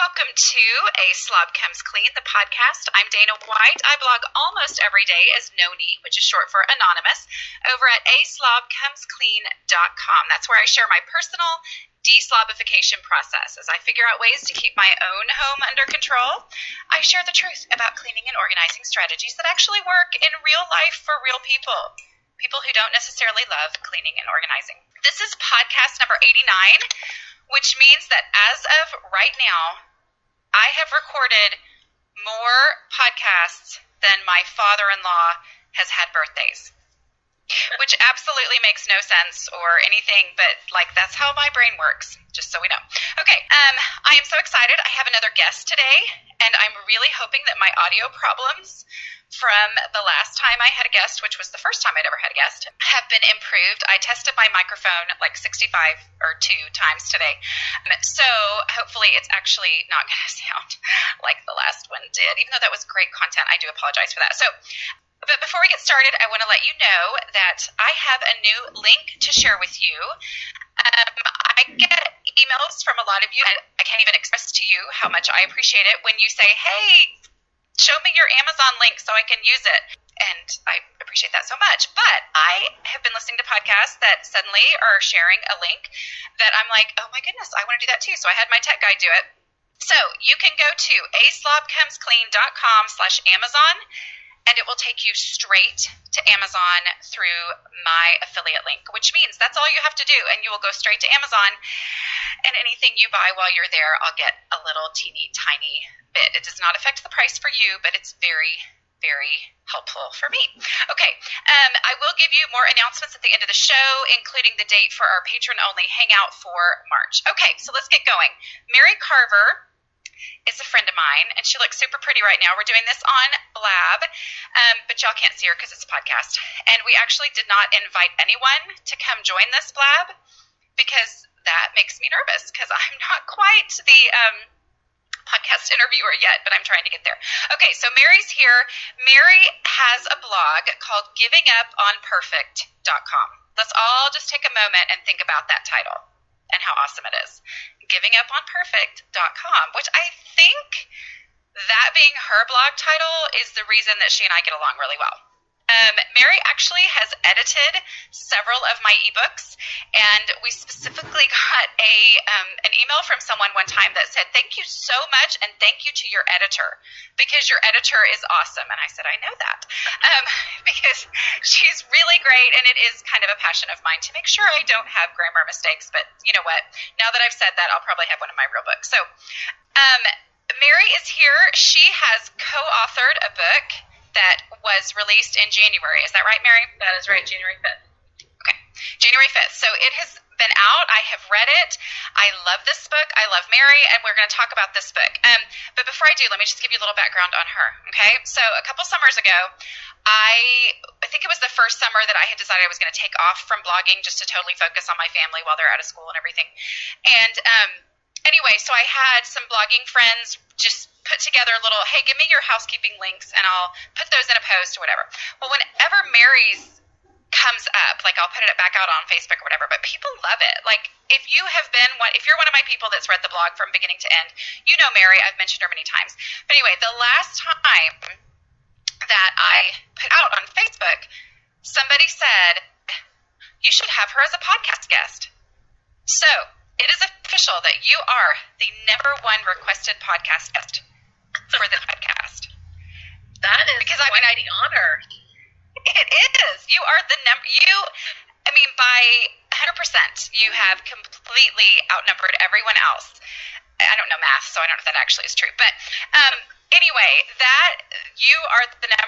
welcome to A Slob Comes Clean, the podcast. I'm Dana White. I blog almost every day as Noni, which is short for anonymous, over at aslobcomesclean.com. That's where I share my personal deslobification process. As I figure out ways to keep my own home under control, I share the truth about cleaning and organizing strategies that actually work in real life for real people. People who don't necessarily love cleaning and organizing. This is podcast number 89. Which means that as of right now, I have recorded more podcasts than my father-in-law has had birthdays, which absolutely makes no sense or anything, but like that's how my brain works, just so we know. Okay, I am so excited. I have another guest today, and I'm really hoping that my audio problems from the last time I had a guest, which was the first time I'd ever had a guest, have been improved. I tested my microphone like 65 or 2 times today. So hopefully it's actually not going to sound like the last one did. Even though that was great content, I do apologize for that. But before we get started, I want to let you know that I have a new link to share with you. I get emails from a lot of you, and I can't even express to you how much I appreciate it when you say, hey, show me your Amazon link so I can use it. And I appreciate that so much. But I have been listening to podcasts that suddenly are sharing a link that I'm like, oh my goodness, I want to do that too. So I had my tech guy do it. So you can go to aslobcomesclean.com/Amazon, and it will take you straight to Amazon through my affiliate link, which means that's all you have to do, and you will go straight to Amazon, and anything you buy while you're there, I'll get a little teeny tiny bit. It does not affect the price for you, but it's very, very helpful for me. Okay, I will give you more announcements at the end of the show, including the date for our patron-only hangout for March. Okay, so let's get going. Mary Carver is a friend of mine, and she looks super pretty right now. We're doing this on Blab, but y'all can't see her because it's a podcast. And we actually did not invite anyone to come join this Blab because that makes me nervous because I'm not quite the podcast interviewer yet, but I'm trying to get there. Okay, so Mary's here. Mary has a blog called givinguponperfect.com. Let's all just take a moment and think about that title and how awesome it is. givinguponperfect.com, which I think that being her blog title is the reason that she and I get along really well. Mary actually has edited several of my ebooks, and we specifically got an email from someone one time that said, thank you so much, and thank you to your editor, because your editor is awesome. And I said, I know that, because she's really great, and it is kind of a passion of mine to make sure I don't have grammar mistakes. But you know what? Now that I've said that, I'll probably have one of my real books. So Mary is here. She has co-authored a book that was released in January. Is that right, Mary? That is right, January 5th. Okay, January 5th. So it has been out. I have read it. I love this book. I love Mary, and we're going to talk about this book. But before I do, let me just give you a little background on her, okay? So a couple summers ago, I think it was the first summer that I had decided I was going to take off from blogging just to totally focus on my family while they're out of school and everything. And anyway, so I had some blogging friends just put together a little, hey, give me your housekeeping links and I'll put those in a post or whatever. Well, whenever Mary's comes up, like I'll put it back out on Facebook or whatever, but people love it. Like if you're one of my people that's read the blog from beginning to end, you know Mary, I've mentioned her many times. But anyway, the last time that I put out on Facebook, somebody said, you should have her as a podcast guest. So it is official that you are the #1 requested podcast guest for the podcast. That is because quite the honor. It is. You are the by 100%, you have completely outnumbered everyone else. I don't know math, so I don't know if that actually is true. But anyway, that you are the #1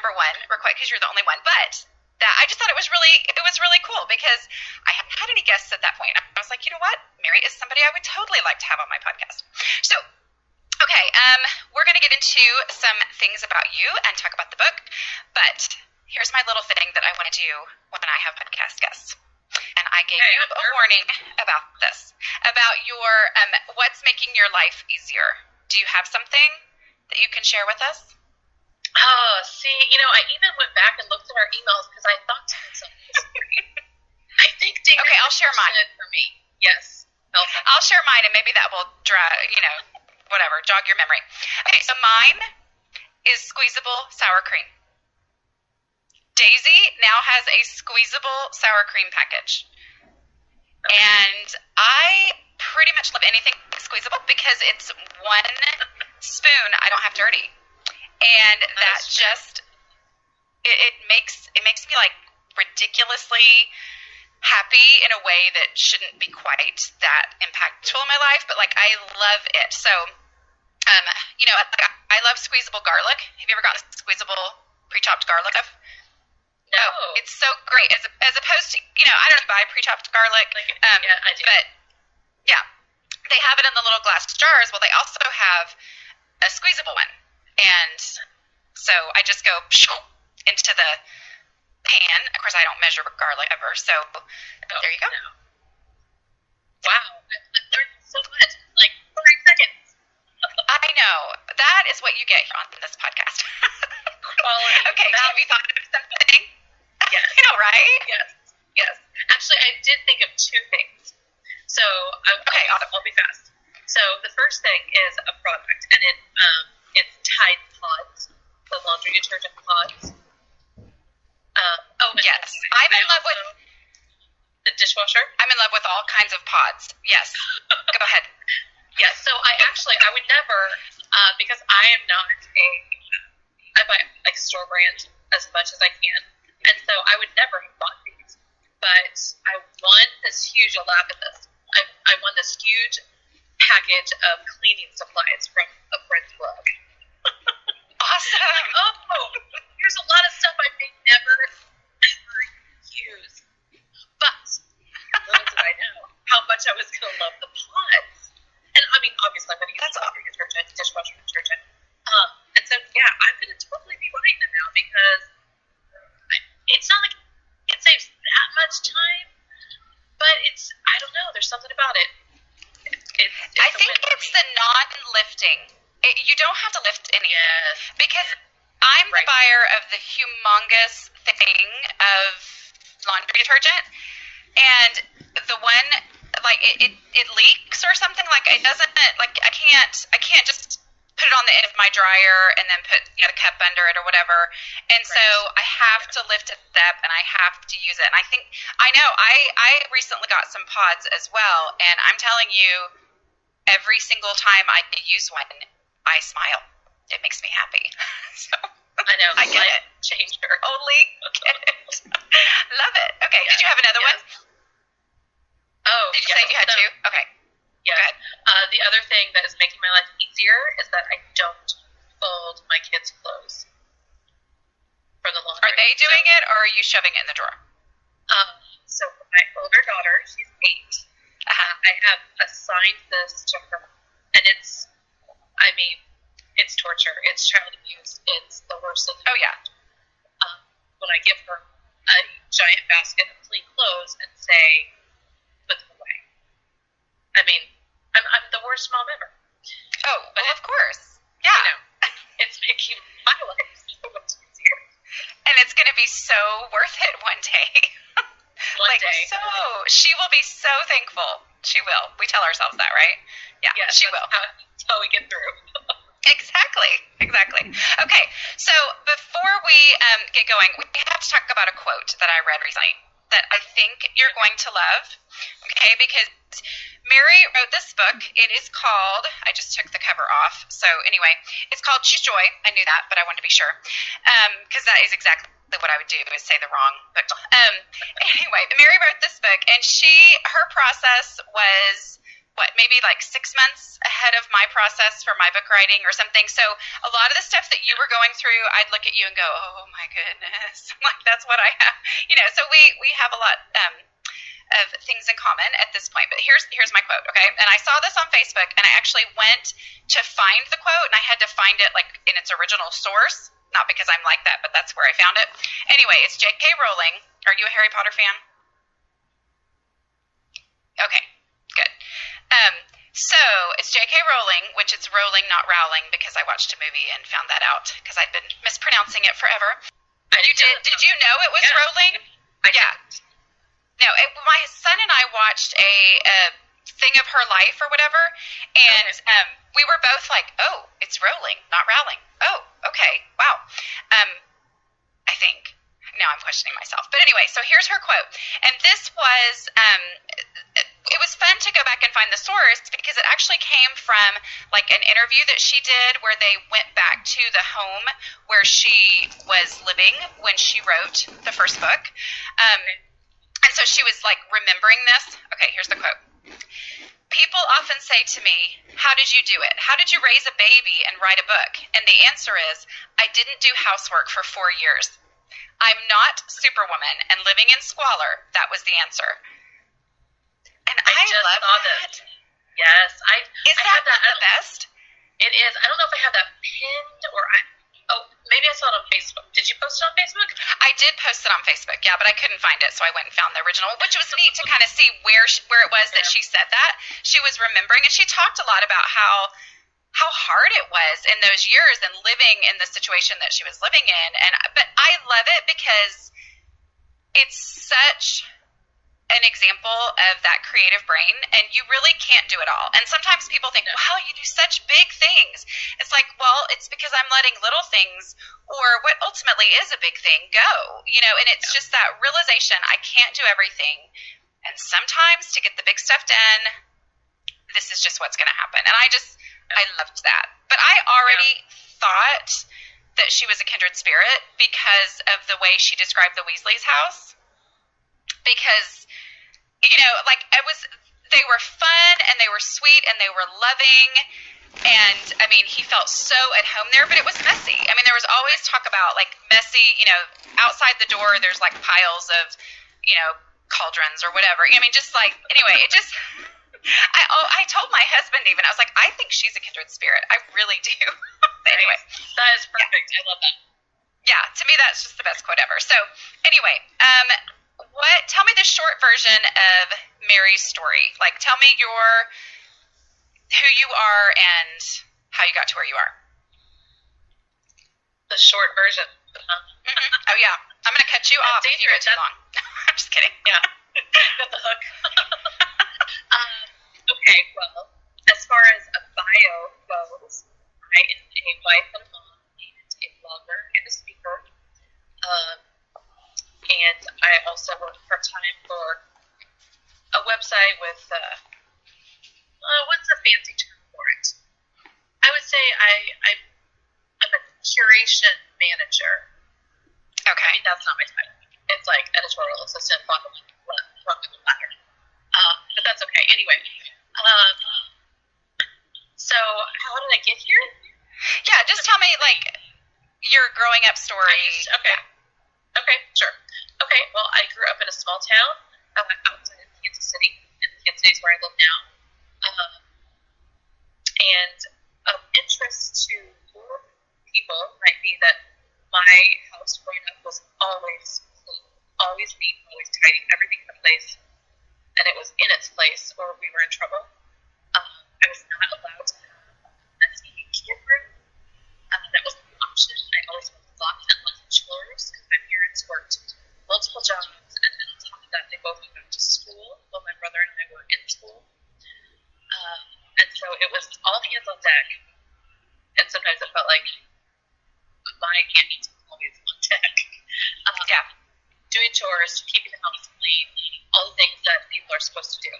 request because you're the only one. But that I just thought it was really cool because I hadn't had any guests at that point. I was like, you know what? Mary is somebody I would totally like to have on my podcast. So, okay, we're going to get into some things about you and talk about the book. But here's my little thing that I want to do when I have podcast guests. And I gave you a warning about this, about your what's making your life easier. Do you have something that you can share with us? Oh, see, I even went back and looked at our emails because I thought to myself, I think Dana. Okay, I'll share mine. For me, yes. I'll share mine, and maybe that will whatever, jog your memory. Okay, so mine is squeezable sour cream. Daisy now has a squeezable sour cream package. And I pretty much love anything squeezable because it's one spoon I don't have dirty. And that just it makes me like ridiculously happy in a way that shouldn't be quite that impactful in my life, but like I love it. So I love squeezable garlic. Have you ever gotten squeezable pre-chopped garlic? No. Oh, it's so great. As opposed to, I don't buy pre-chopped garlic. Yeah, I do. But, yeah, they have it in the little glass jars. Well, they also have a squeezable one. And so I just go into the pan. Of course, I don't measure garlic ever. So there you go. No. Wow. I've learned so much in like 30 seconds. I know. That is what you get here on this podcast. Quality. Okay, have you thought of something? Yes. Right? Yes. Actually, I did think of two things. So, I'll be fast. So, the first thing is a product, and it's Tide Pods, the laundry detergent pods. Yes. I'm in love with the dishwasher. I'm in love with all kinds of pods. Yes. Go ahead. Yes. So, I would never, because I am not I buy like store brand as much as I can. And so I would never have bought these. But I won this huge, you'll laugh at this. I won this huge package of cleaning supplies from a friend's blog. Awesome. Like, here's a lot of stuff I may never, ever use. But little did I know how much I was going to love the pods. And I mean, obviously I'm going to use laundry detergent, dishwasher detergent. And so, yeah, I'm going to totally be buying them now because it's not like it saves that much time, but I don't know, there's something about it. I think it's the non-lifting. You don't have to lift any. Yes. Because I'm the buyer of the humongous thing of laundry detergent, and the one, like, it leaks or something, like, it doesn't, like, I can't just put it on the end of my dryer and then put the cup under it or whatever. And so I have to lift a step and I have to use it. And I recently got some pods as well, and I'm telling you, every single time I use one, I smile. It makes me happy. So I know. I get it. Changer. Totally get it. Love it. Okay. Did you have another one? Oh, did you say you had two? Okay. Yeah. The other thing that is making my life easier is that I don't fold my kids' clothes from the laundry. Are they doing it, or are you shoving it in the drawer? So my older daughter, she's 8. I have assigned this to her, and it's torture. It's child abuse. It's the worst thing. Oh yeah. When I give her a giant basket of clean clothes and say, put them away. I mean, I'm the worst mom ever. Oh, but of course. Yeah. It's making my life so much easier. And it's going to be so worth it one day. One day. So, she will be so thankful. She will. We tell ourselves that, right? Yeah, she will. That's how we get through. Exactly. Okay, so before we get going, we have to talk about a quote that I read recently that I think you're going to love, okay, because Mary wrote this book. It is called, I just took the cover off, so anyway, it's called Choose Joy. I knew that, but I wanted to be sure, because that is exactly what I would do, is say the wrong book. Anyway, Mary wrote this book, and her process was, maybe like 6 months ahead of my process for my book writing or something. So a lot of the stuff that you were going through, I'd look at you and go, oh my goodness, like that's what I have, so we have a lot of things in common at this point. But here's my quote, okay? And I saw this on Facebook, and I actually went to find the quote, and I had to find it like in its original source, not because I'm like that, but that's where I found it. Anyway, it's J.K. Rowling. Are you a Harry Potter fan? Okay, good. So it's J.K. Rowling, which it's Rowling, not Rowling, because I watched a movie and found that out because I'd been mispronouncing it forever. Did you know it was Rowling? Yeah. No, my son and I watched a thing of her life or whatever, and we were both like, oh, it's rolling, not rowling. Oh, okay, wow. I think. Now I'm questioning myself. But anyway, so here's her quote. And this was, it was fun to go back and find the source because it actually came from like an interview that she did where they went back to the home where she was living when she wrote the first book. And so she was like remembering this. Okay, here's the quote. People often say to me, how did you do it? How did you raise a baby and write a book? And the answer is, I didn't do housework for 4 years. I'm not Superwoman, and living in squalor, that was the answer. And I just love that. Yes. Is that the best? It is. I don't know if I have that pinned or maybe I saw it on Facebook. Did you post it on Facebook? I did post it on Facebook, yeah, but I couldn't find it, so I went and found the original, which was neat to kind of see where it was that she said that. She was remembering, and she talked a lot about how hard it was in those years and living in the situation that she was living in. But I love it because it's such an example of that creative brain, and you really can't do it all. And sometimes people think, wow, you do such big things. It's like, well, it's because I'm letting little things or what ultimately is a big thing go, and it's just that realization I can't do everything. And sometimes to get the big stuff done, this is just what's going to happen. And I loved that. But I already thought that she was a kindred spirit because of the way she described the Weasleys' house. Because, they were fun and they were sweet and they were loving. And, I mean, he felt so at home there, but it was messy. I mean, there was always talk about, like, messy, outside the door, there's, like, piles of, cauldrons or whatever. I mean, just, like, anyway, it just... I told my husband even, I was like, I think she's a kindred spirit. I really do. Anyway. That is perfect. Yeah. I love that. Yeah, to me that's just the best quote ever. So anyway, tell me the short version of Mary's story. Like, tell me who you are and how you got to where you are. The short version. Oh yeah. I'm going to cut you off if you go too long. I'm just kidding. Yeah. Got the hook. Okay, well, as far as a bio goes, I am a wife and a mom and a blogger and a speaker. And I also work part-time for a website with, what's the fancy term for it? I would say I'm a curation manager. Okay. I mean, that's not my title. It's like editorial assistant, bottom of the ladder. But that's okay. Anyway, so how did I get here? Yeah, just tell me, like, your growing up story. Okay. Okay, sure. Okay, well, I grew up in a small town outside of Kansas City, and Kansas City is where I live now. And of interest to more people might be that my house growing up was always clean, always neat, always tidy, everything in place. And it was in its place, or we were in trouble. I was not allowed to have a messy kid room. That wasn't an option. I always wanted to lock and unlock chores because my parents worked multiple jobs, and on top of that, they both went back to school while my brother and I were in school. And so it was all hands on deck. And sometimes it felt like my hands were always on deck. Doing chores, keeping the house clean, all the things that people are supposed to do.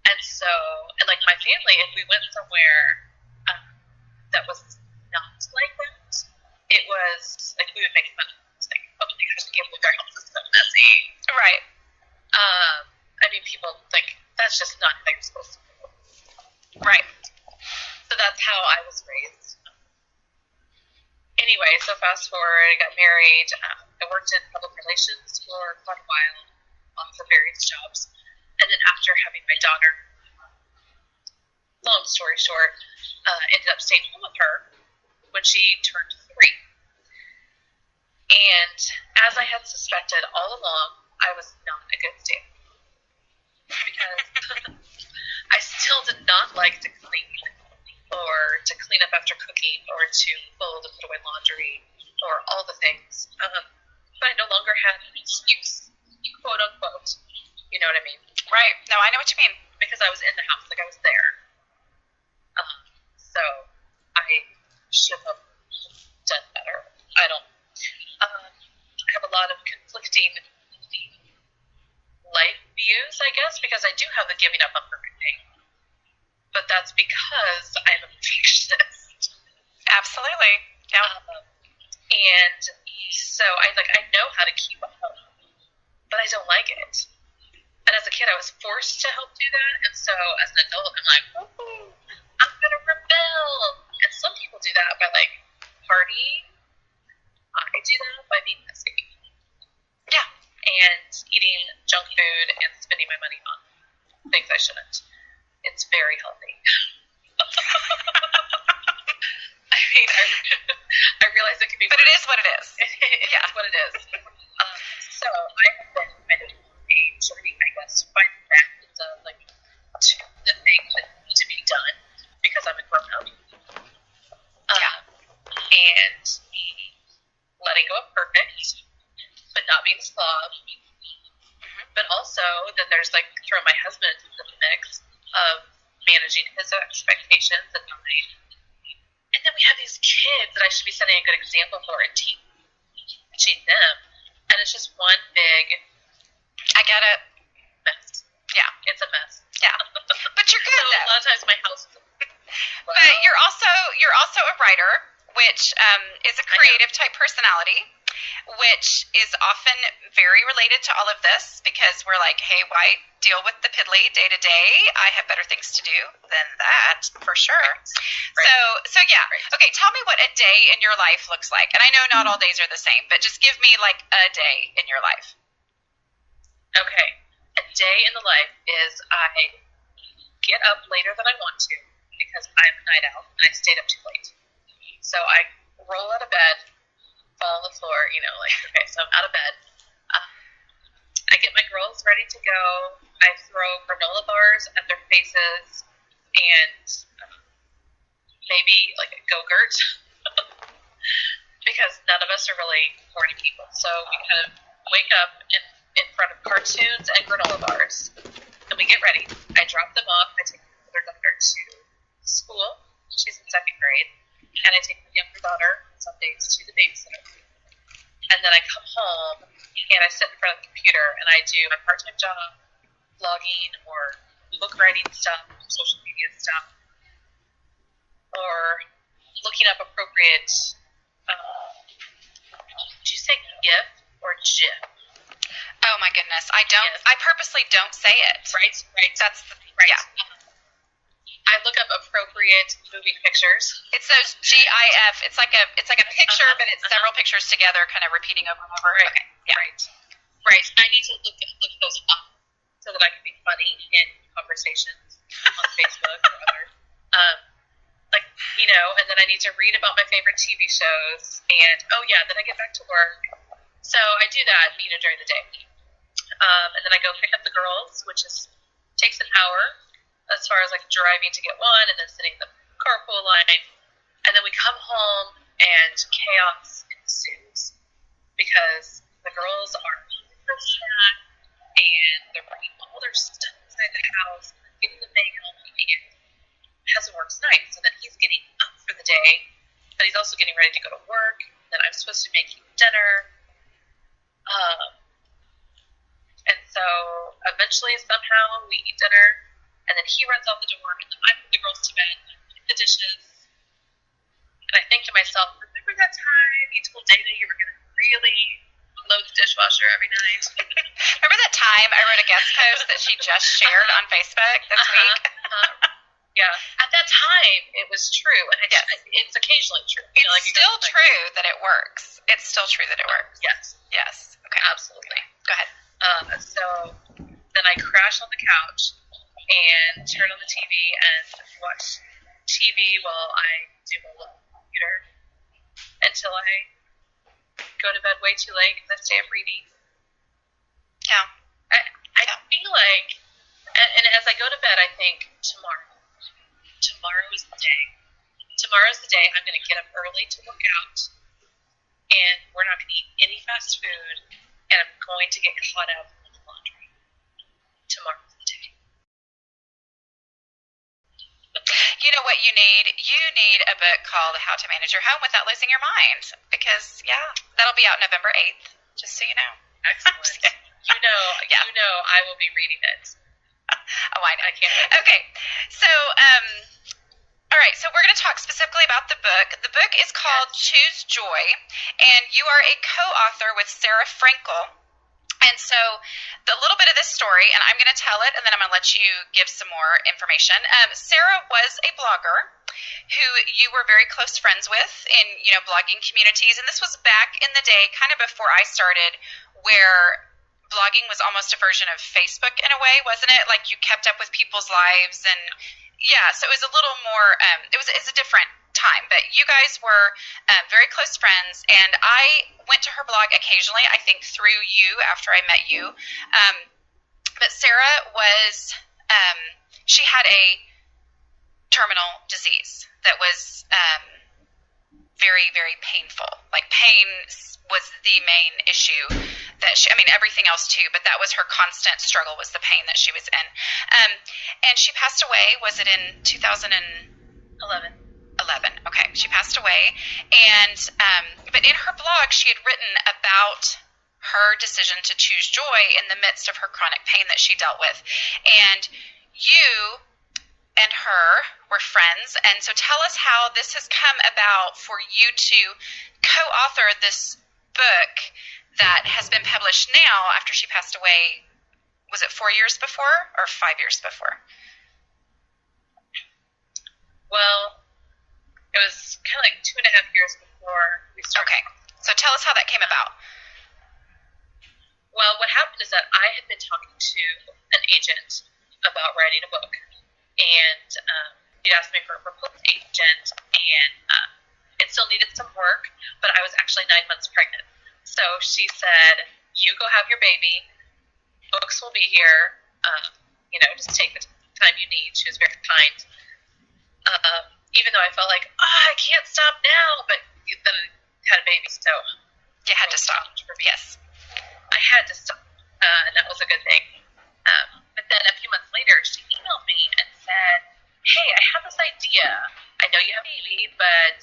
And so, and like my family, if we went somewhere that was not like that, it was like we would make fun of it. Like, oh, you just can't believe our house is so messy. Right. I mean, people think that's just not how you're supposed to do. Right. So that's how I was raised. Anyway, so fast forward, I got married. I worked in public relations for quite a while, lots of various jobs. And then after having my daughter, long story short, ended up staying home with her when she turned 3. And as I had suspected all along, I was not a good stay-at-home mom. Because I still did not like to clean, or to clean up after cooking, or to fold and put away laundry, or all the things. But I no longer had an excuse, quote unquote. You know what I mean? Right. No, I know what you mean. Because I was in the house, like I was there. So I should have done better. I don't. I have a lot of conflicting life views, I guess, because I do have the giving up on perfect thing. But that's because I'm a perfectionist. Absolutely. Yeah. And so I know how to keep up, but I don't like it. And as a kid, I was forced to help do that. And so as an adult, I'm like, oh, I'm going to rebel. And some people do that by partying. I do that by being messy. Yeah. And eating junk food and spending my money on things I shouldn't. It's very healthy. I mean, I realize it can be, but it is what it is. It is what it is. So I have been kind of a journey, I guess, to find the balance of the things that need to be done because I'm a grown up. And letting go of perfect, but not being a slob. But also then there's throwing my husband into the mix of managing his expectations and mine. And then we have these kids that I should be setting a good example for and teaching them. And it's just one big, I get it, mess. Yeah. It's a mess. Yeah. But you're good, so though. A lot of times my house is But you're also a writer, which is a creative type personality, which is often very related to all of this because we're like, hey, why deal with the piddly day to day? I have better things to do than that, for sure. Right. So yeah. Right. Okay, tell me what a day in your life looks like. And I know not all days are the same, but just give me a day in your life. Okay. A day in the life is I get up later than I want to because I'm a night owl and I stayed up too late. So I roll out of bed, fall on the floor, okay, so I'm out of bed. I get my girls ready to go. I throw granola bars at their faces and maybe a Go-Gurt because none of us are really morning people. So we kind of wake up in front of cartoons and granola bars and we get ready. I drop them off. I take my older daughter to school. She's in second grade. And I take my younger daughter some days to the babysitter. And then I come home and I sit in front of the computer and I do my part-time job, blogging or book writing stuff, social media stuff, or looking up appropriate, do you say GIF or GIF? Oh my goodness, I don't. GIF. I purposely don't say it. Right. That's right. Yeah. I look up appropriate moving pictures. It's those GIF. It's like a picture, but it's several pictures together, kind of repeating over and over. Right. Okay. Yeah. Right. I need to look those up so that I can be funny in conversations on Facebook or other, and then I need to read about my favorite TV shows. And then I get back to work. So I do that, during the day. And then I go pick up the girls, which takes an hour. As far as driving to get one and then sitting in the carpool line. And then we come home and chaos ensues because the girls are hungry for a snack and they're bringing all their stuff inside the house and getting the mail and hasn't worked tonight. So then he's getting up for the day, but he's also getting ready to go to work. Then I'm supposed to make him dinner. And so eventually somehow we eat dinner. And then he runs out the door, and then I put the girls to bed, the dishes. And I think to myself, remember that time you told Dana you were going to really load the dishwasher every night? Remember that time I wrote a guest post that she just shared on Facebook this week? Yeah. At that time, it was true. And it's occasionally true. It's still true that it works. It's still true that it works. Yes. Okay. Absolutely. Go ahead. So then I crash on the couch and turn on the TV and watch TV while I do my little computer until I go to bed way too late because I stay up reading. Yeah. I feel like, and as I go to bed, I think tomorrow is the day. Tomorrow's the day I'm going to get up early to work out, and we're not going to eat any fast food, and I'm going to get caught up in the laundry. Tomorrow's the day. You know what you need? You need a book called How to Manage Your Home Without Losing Your Mind. Because, yeah, that'll be out November 8th, just so you know. Excellent. You know I will be reading it. Oh, I know. I can't wait. Okay. So, all right, so we're going to talk specifically about the book. The book is called Choose Joy, and you are a co-author with Sarah Frankel. And so the little bit of this story, and I'm going to tell it, and then I'm going to let you give some more information. Sarah was a blogger who you were very close friends with in, blogging communities. And this was back in the day, kind of before I started, where blogging was almost a version of Facebook in a way, wasn't it? Like you kept up with people's lives, and yeah, so it was a little more, it's a different time, but you guys were very close friends, and I went to her blog occasionally, I think through you after I met you. But Sarah was, she had a terminal disease that was very, very painful. Like pain was the main issue that everything else too, but that was her constant struggle, was the pain that she was in. And she passed away, was it in 2011? 11. Okay, she passed away, and but in her blog, she had written about her decision to choose joy in the midst of her chronic pain that she dealt with. And you and her were friends, and so tell us how this has come about for you to co-author this book that has been published now after she passed away. Was it 4 years before or 5 years before? Well, it was kind of like 2.5 years before we started. Okay, so tell us how that came about. Well, what happened is that I had been talking to an agent about writing a book, and he asked me for a proposal agent, and it still needed some work, but I was actually 9 months pregnant. So she said, you go have your baby, books will be here, just take the time you need. She was very kind. Even though I felt like, I can't stop now, but then I had a baby, so you had to stop. Yes, I had to stop, and that was a good thing. But then a few months later, she emailed me and said, hey, I have this idea. I know you have a baby, but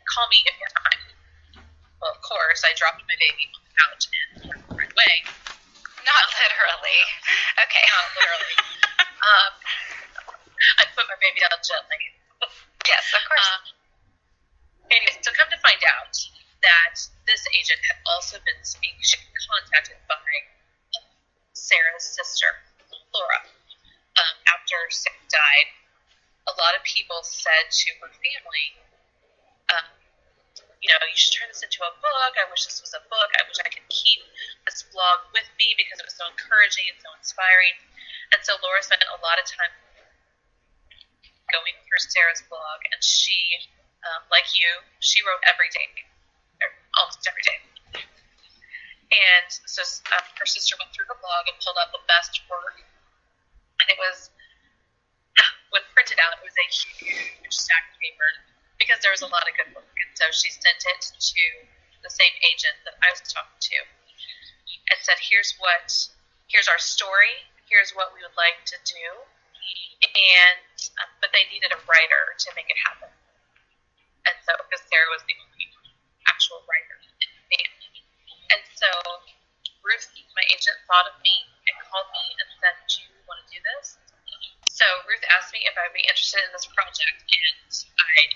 call me if you have time. Well, of course, I dropped my baby on the couch and right away. Not literally. Okay. Not literally. I put my baby down gently. Yes, of course. Anyway, so come to find out that this agent had also been contacted by Sarah's sister, Laura. After Sarah died, a lot of people said to her family, you should turn this into a book. I wish this was a book. I wish I could keep this blog with me because it was so encouraging and so inspiring. And so Laura spent a lot of time going through Sarah's blog, and she, like you, she wrote every day, or almost every day. And so her sister went through her blog and pulled out the best work, and it was, when printed out, it was a huge stack of paper, because there was a lot of good work. And so she sent it to the same agent that I was talking to, and said, here's our story, here's what we would like to do, but they needed a writer to make it happen. And so, because Sarah was the only actual writer in the family. And so, Ruth, my agent, thought of me and called me and said, do you want to do this? So, Ruth asked me if I would be interested in this project, and I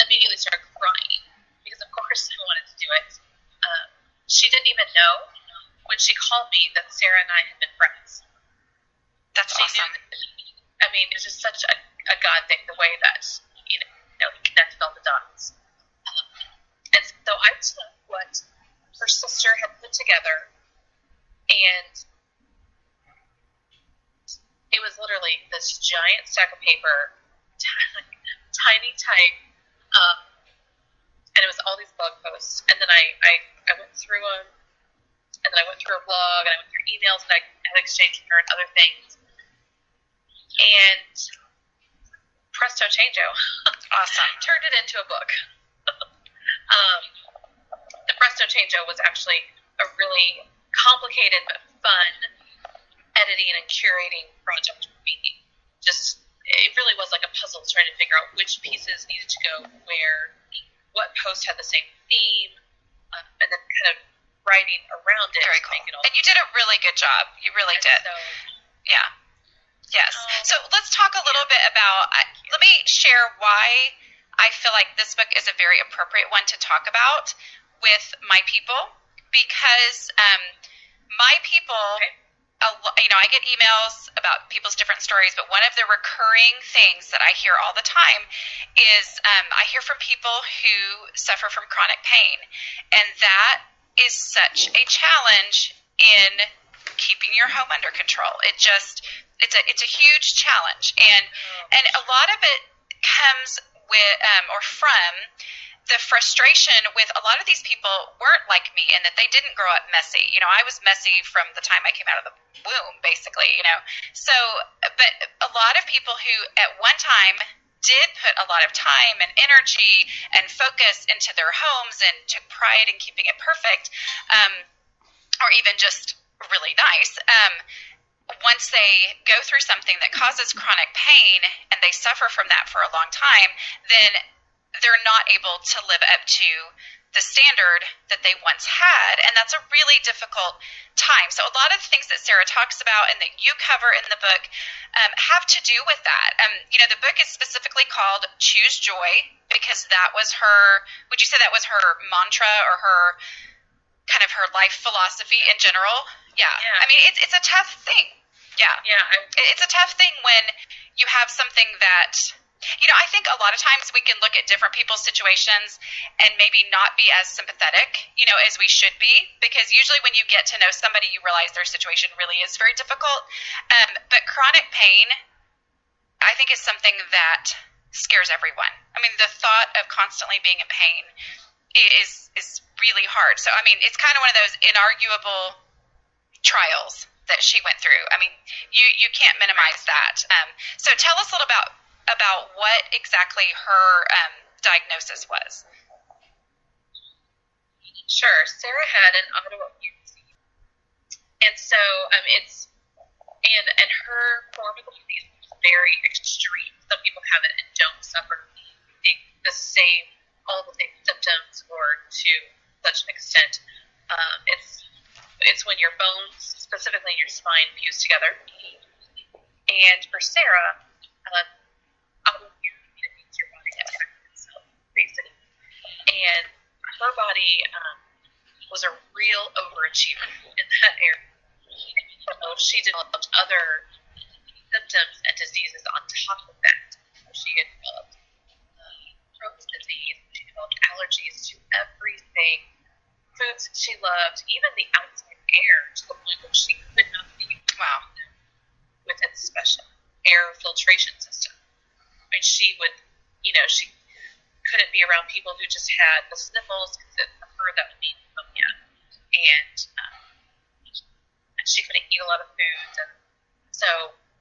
immediately started crying, because of course I wanted to do it. She didn't even know when she called me that Sarah and I had been friends. That's awesome. It's just such a God thing, the way that, he connected all the dots. And so I took what her sister had put together, and it was literally this giant stack of paper, tiny type, and it was all these blog posts. And then I went through them, and then I went through her blog, and I went through emails that I had exchanged with her and other things. And presto changeo. Awesome. Turned it into a book. The presto changeo was actually a really complicated but fun editing and curating project for me. Just it really was like a puzzle trying to figure out which pieces needed to go where, what post had the same theme, and then kind of writing around it. Very to cool. make it all And you did a really good job. You really did. So, yeah. Yes. So let's talk a little bit about, let me share why I feel like this book is a very appropriate one to talk about with my people, because my people, I get emails about people's different stories, but one of the recurring things that I hear all the time is I hear from people who suffer from chronic pain, and that is such a challenge in keeping your home under control. It's a huge challenge, and a lot of it comes with or from the frustration with a lot of these people weren't like me in that they didn't grow up messy. I was messy from the time I came out of the womb, basically, So, but a lot of people who at one time did put a lot of time and energy and focus into their homes and took pride in keeping it perfect, or even just really nice, once they go through something that causes chronic pain and they suffer from that for a long time, then they're not able to live up to the standard that they once had, and that's a really difficult time. So a lot of the things that Sarah talks about and that you cover in the book have to do with that. The book is specifically called Choose Joy because that was her, would you say that was her mantra or her kind of her life philosophy in general? Yeah. I mean, it's a tough thing. Yeah. It's a tough thing when you have something that, I think a lot of times we can look at different people's situations and maybe not be as sympathetic, as we should be, because usually when you get to know somebody, you realize their situation really is very difficult. But chronic pain, I think, is something that scares everyone. I mean, the thought of constantly being in pain is really hard. So, I mean, it's kind of one of those inarguable trials that she went through. I mean, you can't minimize that. So tell us a little about what exactly her diagnosis was. Sure. Sarah had an autoimmune disease, and so and her form of the disease was very extreme. Some people have it and don't suffer all the same symptoms or to such an extent. It's when your bones, specifically in your spine, fuse together. And for Sarah, autoimmune means your body attacks itself, basically. And her body was a real overachiever in that area. So she developed other symptoms and diseases on top of that. She had developed Crohn's disease. She developed allergies to everything, foods she loved, even the outside air, to the point where she could not be with its special air filtration system. I mean, she would, she couldn't be around people who just had the sniffles, because for her that would mean pneumonia. And she couldn't eat a lot of foods. And so,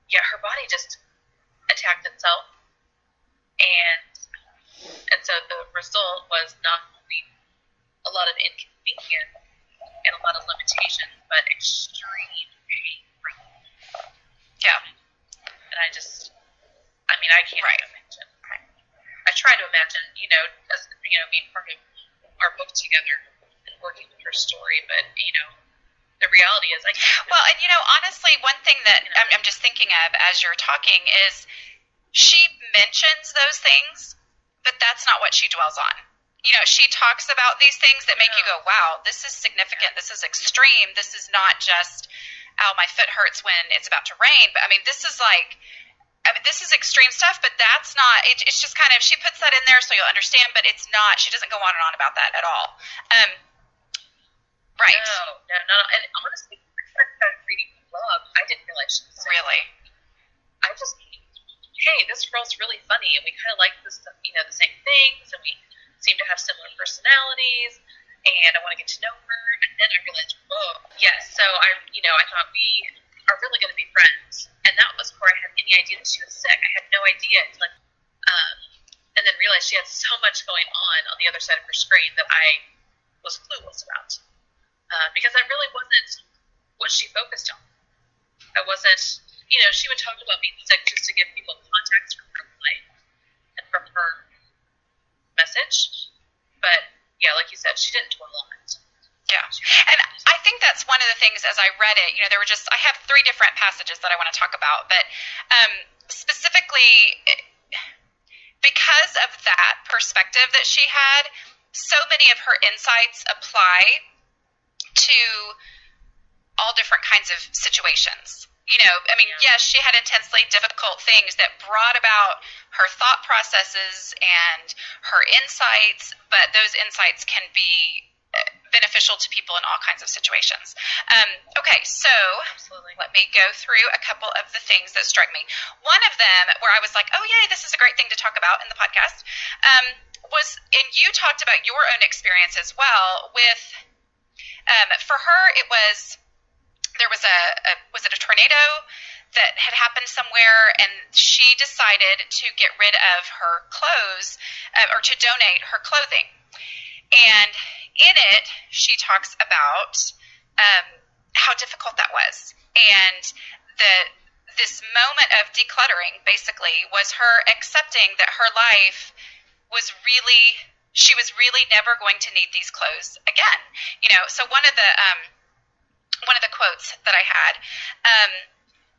her body just attacked itself. And so the result was not only a lot of inconvenience and a lot of limitations, but extreme pain. Yeah. And I can't even imagine. I try to imagine, as being part of our book together and working with her story, but the reality is I can't. Well, and honestly, one thing that I'm just thinking of as you're talking is she mentions those things, but that's not what she dwells on. She talks about these things that make you go, wow, this is significant. This is extreme. This is not just, oh, my foot hurts when it's about to rain. But, this is this is extreme stuff, but that's not, it's just kind of, she puts that in there so you'll understand, but it's not, she doesn't go on and on about that at all. Right. No. And honestly, I started reading the blog. I didn't realize she was really. I just, hey, this girl's really funny, and we kind of like this, the same things, and we seem to have similar personalities, and I want to get to know her. And then I realized, whoa, yes. So I thought we are really going to be friends, and that was before I had any idea that she was sick. I had no idea until, and then realized she had so much going on the other side of her screen that I was clueless about, because that really wasn't what she focused on. I wasn't She would talk about being sick just to give people context from her life and from her message. But, yeah, like you said, she didn't dwell on it. Yeah. And I think that's one of the things as I read it, I have 3 different passages that I want to talk about, but specifically because of that perspective that she had, so many of her insights apply to all different kinds of situations. Yes, she had intensely difficult things that brought about her thought processes and her insights, but those insights can be beneficial to people in all kinds of situations. Okay, so Absolutely. Let me go through a couple of the things that struck me. One of them where I was like, oh, yay, this is a great thing to talk about in the podcast, was, and you talked about your own experience as well with, for her, there was was it a tornado that had happened somewhere, and she decided to get rid of her clothes, or to donate her clothing. And in it, she talks about how difficult that was. And this moment of decluttering, basically, was her accepting that her life she was really never going to need these clothes again. So one of the quotes that I had,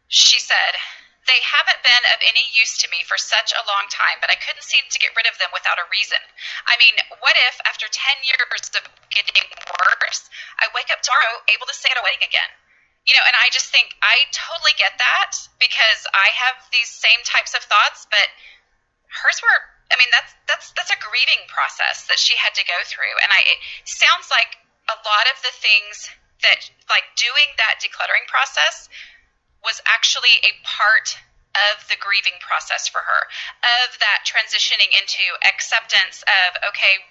she said, "They haven't been of any use to me for such a long time, but I couldn't seem to get rid of them without a reason. I mean, what if after 10 years of getting worse, I wake up tomorrow able to sing at a wedding again?" And I just think I totally get that, because I have these same types of thoughts, but hers were, that's a grieving process that she had to go through. And it sounds like a lot of the things that, like, doing that decluttering process was actually a part of the grieving process for her, of that transitioning into acceptance of, okay,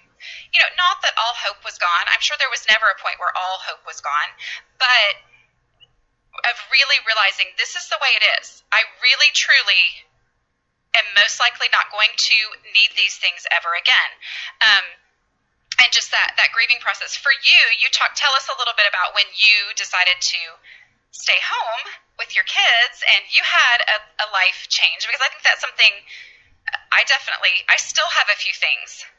not that all hope was gone. I'm sure there was never a point where all hope was gone, but of really realizing this is the way it is. I really, truly am most likely not going to need these things ever again. And just that grieving process. For you tell us a little bit about when you decided to stay home with your kids and you had a life change, because I think that's something I still have a few things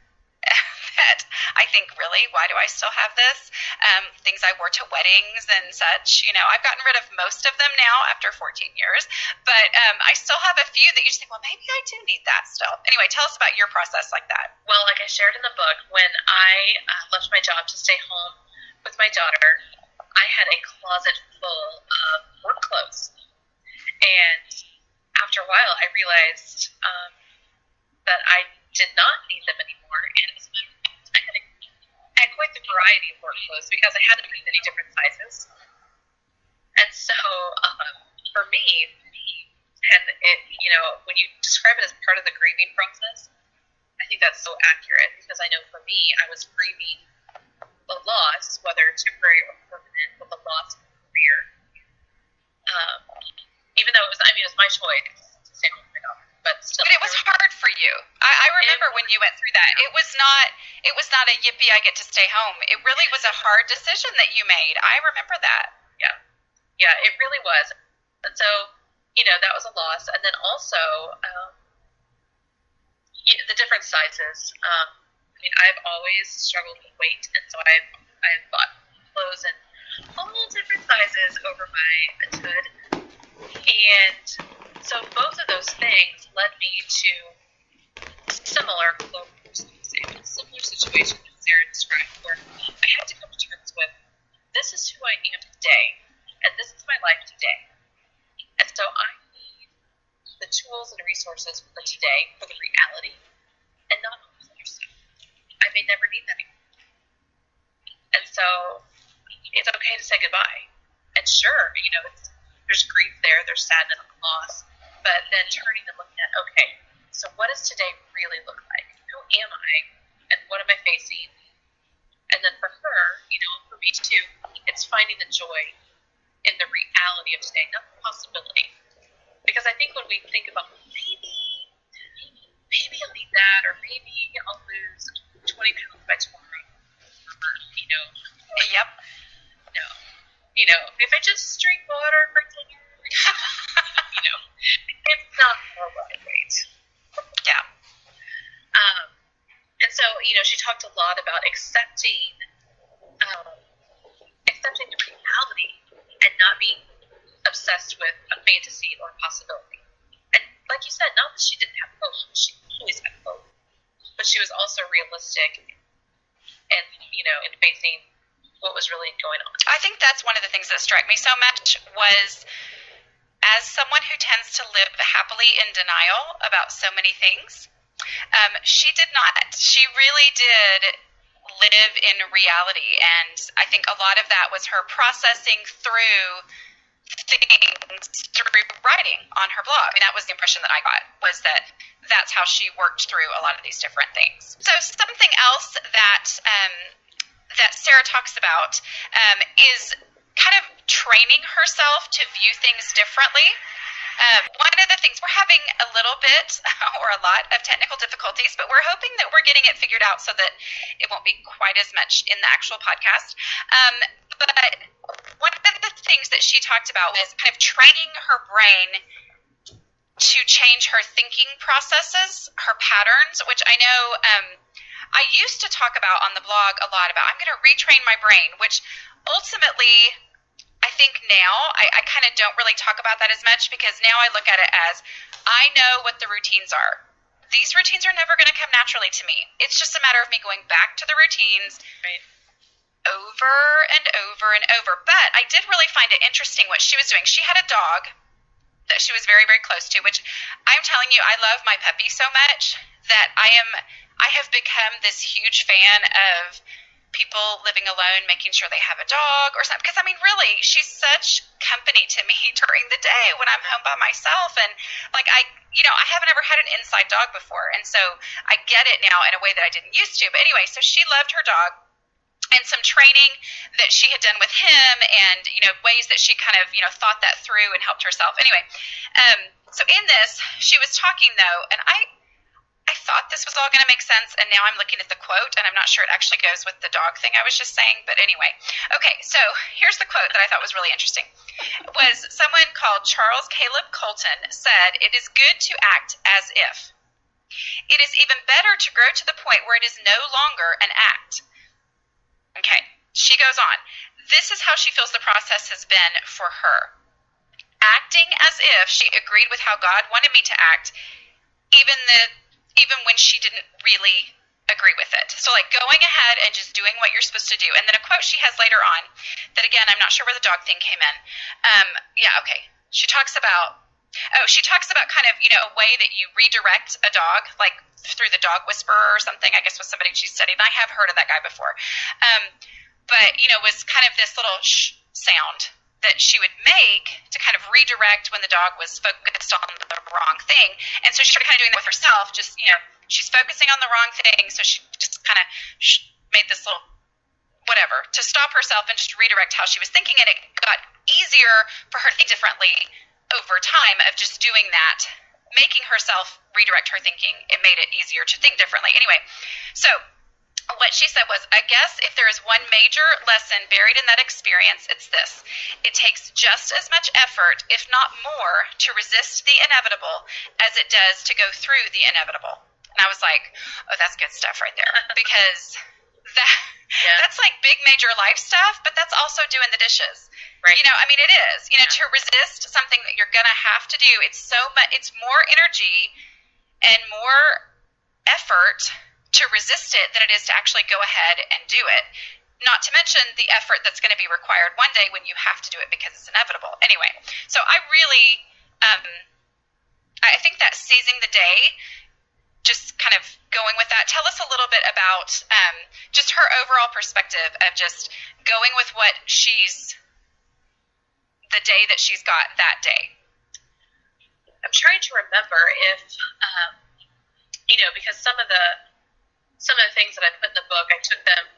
that I think, really, why do I still have this? Things I wore to weddings and such. I've gotten rid of most of them now after 14 years, but I still have a few that you just think, well, maybe I do need that still. Anyway, tell us about your process like that. Well, like I shared in the book, when I left my job to stay home with my daughter, I had a closet full of work clothes. And after a while, I realized that I did not need them anymore. And as a matter of fact, I had quite the variety of work clothes because I had them in many different sizes. And so for me, and when you describe it as part of the grieving process, I think that's so accurate, because I know for me, I was grieving the loss, whether temporary or permanent, but the loss of a career. Even though it was my choice to stay home with my daughter, but still. But it was hard for you. I remember when you went through that. It was not a yippee, I get to stay home. It really was a hard decision that you made. I remember that. Yeah, it really was. And so, that was a loss. And then also, the different sizes. I've always struggled with weight, and so I've bought clothes in all different sizes over my hood. And so both of those things led me to similar situation that Sarah described, where I had to come to terms with, this is who I am today, and this is my life today. And so I need the tools and resources for today, for the reality, and not all the other stuff. I may never need that anymore. And so it's okay to say goodbye. And sure, there's grief there, there's sadness and loss, but then turning and looking at, okay, so what does today really look like? Who am I, and what am I facing? And then for her, for me too, it's finding the joy in the reality of today, not the possibility. Because I think when we think about, maybe I'll need that, or maybe I'll lose 20 pounds by tomorrow, or, Yep. No. If I just drink water for 10 years, It's not more lightweight. Yeah. And so, she talked a lot about accepting the reality and not being obsessed with a fantasy or a possibility. And like you said, not that she didn't have hope, she always had hope, but she was also realistic and, in facing what was really going on. I think that's one of the things that struck me so much was, as someone who tends to live happily in denial about so many things, she did not. She really did live in reality, and I think a lot of that was her processing through things through writing on her blog. I mean, that was the impression that I got, was that that's how she worked through a lot of these different things. So something else that that Sarah talks about is kind of training herself to view things differently. One of the things, we're having a little bit or a lot of technical difficulties, but we're hoping that we're getting it figured out so that it won't be quite as much in the actual podcast. But one of the things that she talked about was kind of training her brain to change her thinking processes, her patterns, which I know I used to talk about on the blog a lot about. I'm going to retrain my brain, which ultimately I think now I kind of don't really talk about that as much, because now I look at it as, I know what the routines are. These routines are never going to come naturally to me. It's just a matter of me going back to the routines over and over and over. But I did really find it interesting what she was doing. She had a dog that she was very, very close to, which I'm telling you, I love my puppy so much that I have become this huge fan of people living alone, making sure they have a dog or something. Because, I mean, really, she's such company to me during the day when I'm home by myself. And, like, I haven't ever had an inside dog before. And so I get it now in a way that I didn't used to. But anyway, so she loved her dog. And some training that she had done with him, and, ways that she kind of, thought that through and helped herself. Anyway, so in this, she was talking, though, and I thought this was all going to make sense, and now I'm looking at the quote, and I'm not sure it actually goes with the dog thing I was just saying, but anyway. Okay, so here's the quote that I thought was really interesting. It was someone called Charles Caleb Colton said, "It is good to act as if. It is even better to grow to the point where it is no longer an act." Okay, she goes on. This is how she feels the process has been for her. Acting as if she agreed with how God wanted me to act, even when she didn't really agree with it. So, like, going ahead and just doing what you're supposed to do. And then a quote she has later on that, again, I'm not sure where the dog thing came in. She talks about kind of, a way that you redirect a dog, like through the dog whisperer or something, I guess was somebody she studied. And I have heard of that guy before. But was kind of this little shh sound that she would make to kind of redirect when the dog was focused on the wrong thing. And so she started kind of doing that with herself, just, she's focusing on the wrong thing, so she just kind of made this little whatever to stop herself and just redirect how she was thinking, and it got easier for her to think differently over time of just doing that, making herself redirect her thinking. It made it easier to think differently. Anyway, so what she said was, I guess if there is one major lesson buried in that experience, it's this. It takes just as much effort, if not more, to resist the inevitable as it does to go through the inevitable. And I was like, oh, that's good stuff right there. Because that's like big major life stuff, but that's also doing the dishes. Right. It is. To resist something that you're going to have to do, it's more energy and more effort to resist it than it is to actually go ahead and do it. Not to mention the effort that's going to be required one day when you have to do it because it's inevitable. Anyway, so I really, I think that seizing the day, just kind of going with that. Tell us a little bit about just her overall perspective of just going with what the day that she's got that day. I'm trying to remember if, because some of the things that I put in the book, I took them,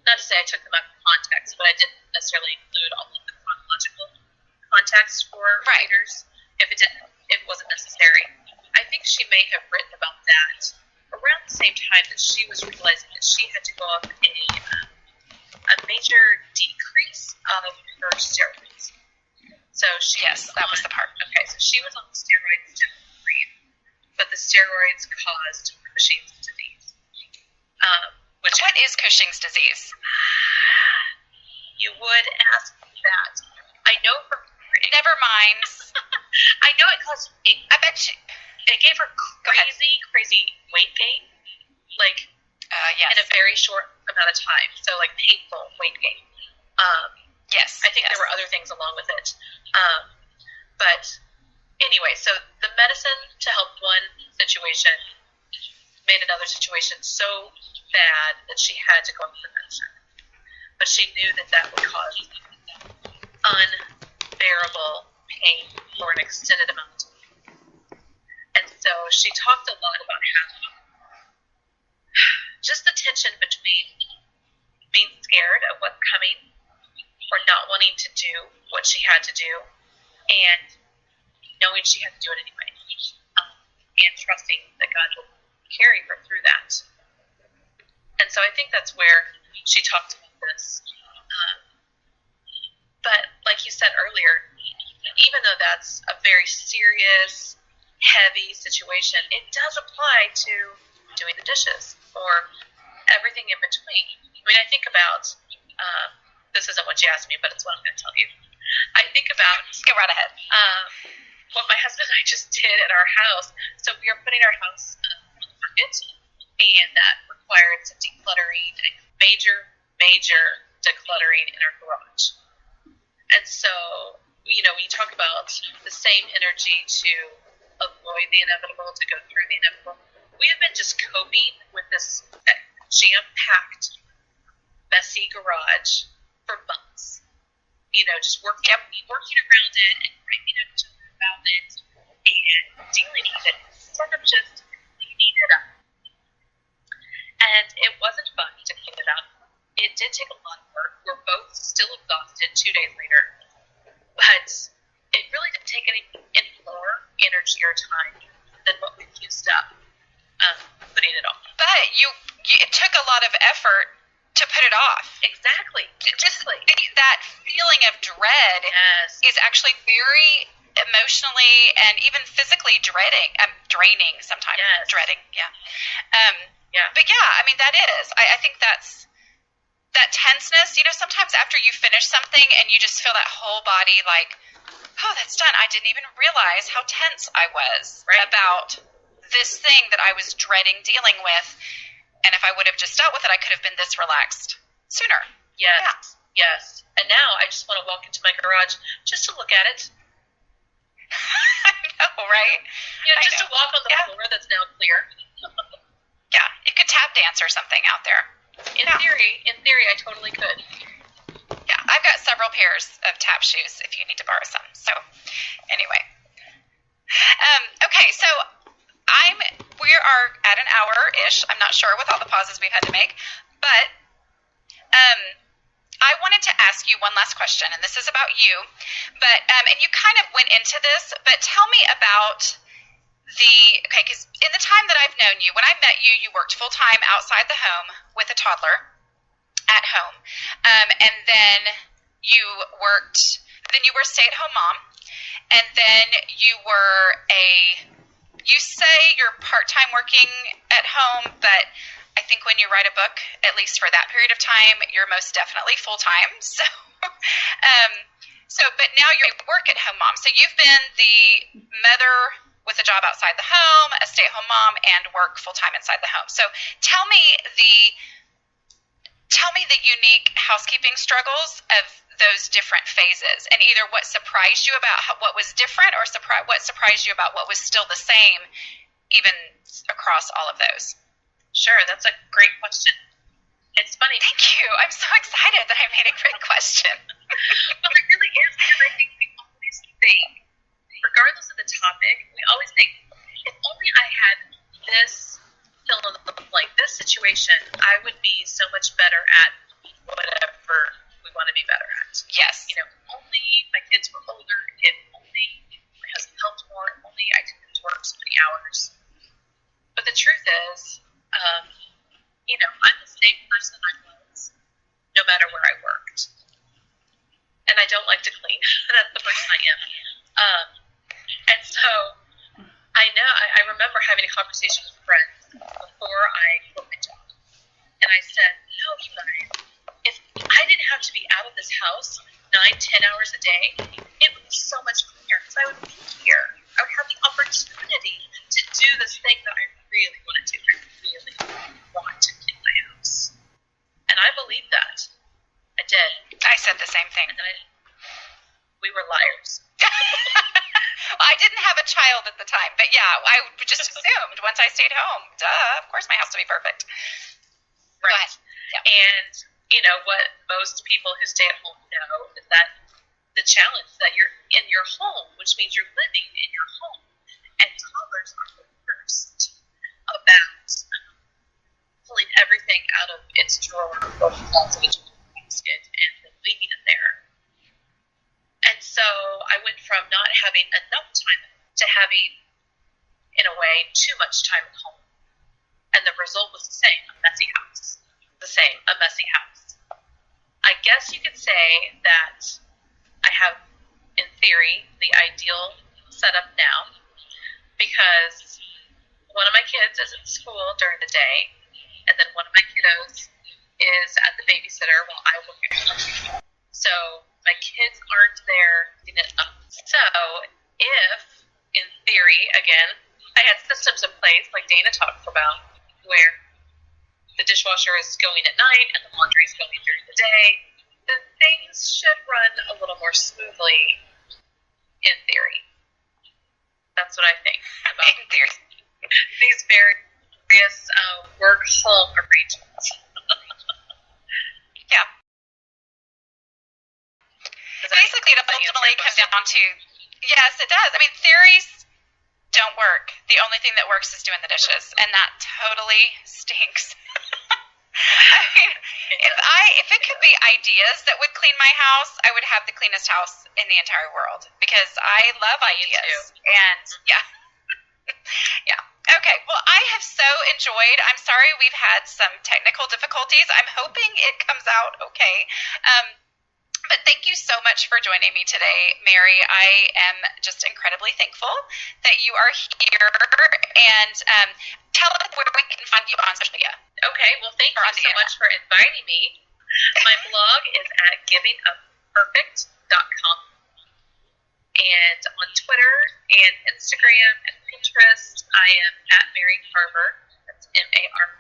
not to say I took them out of context, but I didn't necessarily include all of the chronological context for readers if it wasn't necessary. I think she may have written about that around the same time that she was realizing that she had to go up a major decrease of her steroids. So that was the part. Okay, so she was on steroids to breathe, but the steroids caused Cushing's disease. Which what is Cushing's disease? You would ask that. I know from never mind. I know it caused. I bet you. It gave her crazy weight gain, like yes. in a very short amount of time. So like painful weight gain. Yes. I think there were other things along with it. But anyway, so the medicine to help one situation made another situation so bad that she had to go off the medicine. But she knew that that would cause unbearable pain for an extended amount of time. And so she talked a lot about how just the tension between being scared of what's coming or not wanting to do what she had to do and knowing she had to do it anyway, and trusting that God will carry her through that. And so I think that's where she talked about this. But like you said earlier, even though that's a very serious, heavy situation, it does apply to doing the dishes or everything in between. I mean, I think about, this isn't what you asked me, but it's what I'm going to tell you. I think about, go right ahead, what my husband and I just did at our house. So we are putting our house on the market, and that required some decluttering, and major decluttering in our garage. And so, you know, we talk about the same energy to avoid the inevitable, to go through the inevitable. We have been just coping with this jam-packed, messy garage for months. You know, just working around it and writing up to her about it and dealing with it instead of just cleaning it up. And it wasn't fun to clean it up. It did take a lot of work. We're both still exhausted 2 days later. But it really didn't take any more energy or time than what we've used up putting it off. But it took a lot of effort to put it off. Exactly. That feeling of dread is actually very emotionally and even physically draining sometimes. Yes. Dreading, yeah. Yeah. But yeah, I mean, that is. I think that's that tenseness. You know, sometimes after you finish something and you just feel that whole body like, oh, that's done. I didn't even realize how tense I was about this thing that I was dreading dealing with. And if I would have just dealt with it, I could have been this relaxed sooner. Yes. Yeah. Yes. And now I just want to walk into my garage just to look at it. I know, right? Yeah, just to walk on the floor that's now clear. Yeah, you could tap dance or something out there. In theory, I totally could. Yeah, I've got several pairs of tap shoes if you need to borrow some. So, anyway. Okay, so we are at an hour-ish. I'm not sure with all the pauses we've had to make, but I wanted to ask you one last question, and this is about you. But and you kind of went into this, but tell me about because in the time that I've known you, when I met you, you worked full-time outside the home with a toddler at home, and then you were a stay-at-home mom, and then you say you're part-time working at home, but I think when you write a book, at least for that period of time, you're most definitely full-time. But now you're a work-at-home mom. So you've been the mother with a job outside the home, a stay-at-home mom, and work full-time inside the home. So tell me the unique housekeeping struggles of those different phases, and either what surprised you about what was different, or what surprised you about what was still the same, even across all of those. Sure, that's a great question. It's funny. Thank you. I'm so excited that I made a great question. Well, it really is, because I think we always think, regardless of the topic, we always think, if only I had this fill in the blank, this situation, I would be so much better at whatever we want to be better at. Yes. You know, only my kids were older, if only my husband helped more, if only I didn't work so many hours. But the truth is, you know, I'm the same person I was no matter where I worked. And I don't like to clean. That's the person I am. And so I remember having a conversation with friends before I quit my job. And I said, no, you guys, if I didn't have to be out of this house 9-10 hours a day, it would be so much cleaner because I would be here. I would have the opportunity to do this thing that I really want to do. I really want to clean my house. And I believed that. I did. I said the same thing. And then we were liars. Well, I didn't have a child at the time, but yeah, I just assumed once I stayed home, of course my house would be perfect. Right. Yeah. And, what most people who stay at home know is that the challenge that you're in your home, which means you're living in your home, and toddlers are the worst about pulling everything out of its drawer or closet into a basket and then leaving it there. And so I went from not having enough time to having, in a way, too much time at home. And the result was the same, a messy house. A messy house. I guess you could say that I have, in theory, the ideal setup now, because one of my kids is at school during the day, and then one of my kiddos is at the babysitter while I work at home. So my kids aren't there cleaning it up. So if, in theory, again, I had systems in place like Dana talked about, where the dishwasher is going at night and the laundry is going during the day, then things should run a little more smoothly, in theory. That's what I think about In theory. these various work-home arrangements. Yeah. Basically, it'll ultimately come down to, yes, it does. I mean, theories don't work. The only thing that works is doing the dishes, and that totally stinks. I mean, if it could be ideas that would clean my house, I would have the cleanest house in the entire world, because I love ideas. And yeah. Yeah. Okay. Well, I have so enjoyed. I'm sorry we've had some technical difficulties. I'm hoping it comes out okay. But thank you so much for joining me today, Mary. I am just incredibly thankful that you are here. And tell us where we can find you on social media. Okay, well, thank you so much for inviting me. My blog is at givingupperfect.com. And on Twitter and Instagram and Pinterest, I am at Mary Carver. That's MaryCarver.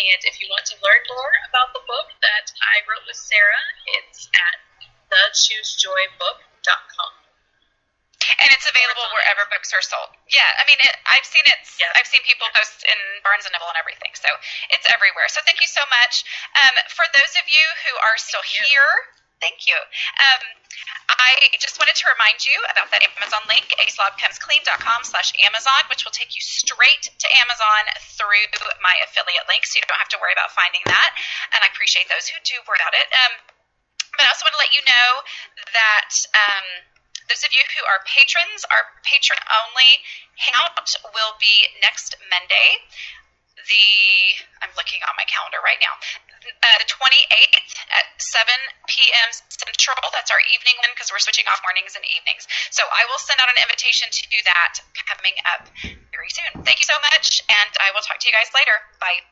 And if you want to learn more about the book that I wrote with Sarah, it's at thechoosejoybook.com. And it's available wherever books are sold. Yeah, I mean, I've seen it. Yeah. I've seen people post in Barnes & Noble and everything, so it's everywhere. So thank you so much. For those of you who are still here, thank you. I just wanted to remind you about that Amazon link, aslobcomesclean.com/Amazon, which will take you straight to Amazon through my affiliate link, so you don't have to worry about finding that. And I appreciate those who do worry about it. But I also want to let you know that those of you who are patrons, our patron-only hangout will be next Monday. I'm looking on my calendar right now. The 28th at 7 p.m. Central. That's our evening one, because we're switching off mornings and evenings. So I will send out an invitation to do that coming up very soon. Thank you so much, and I will talk to you guys later. Bye.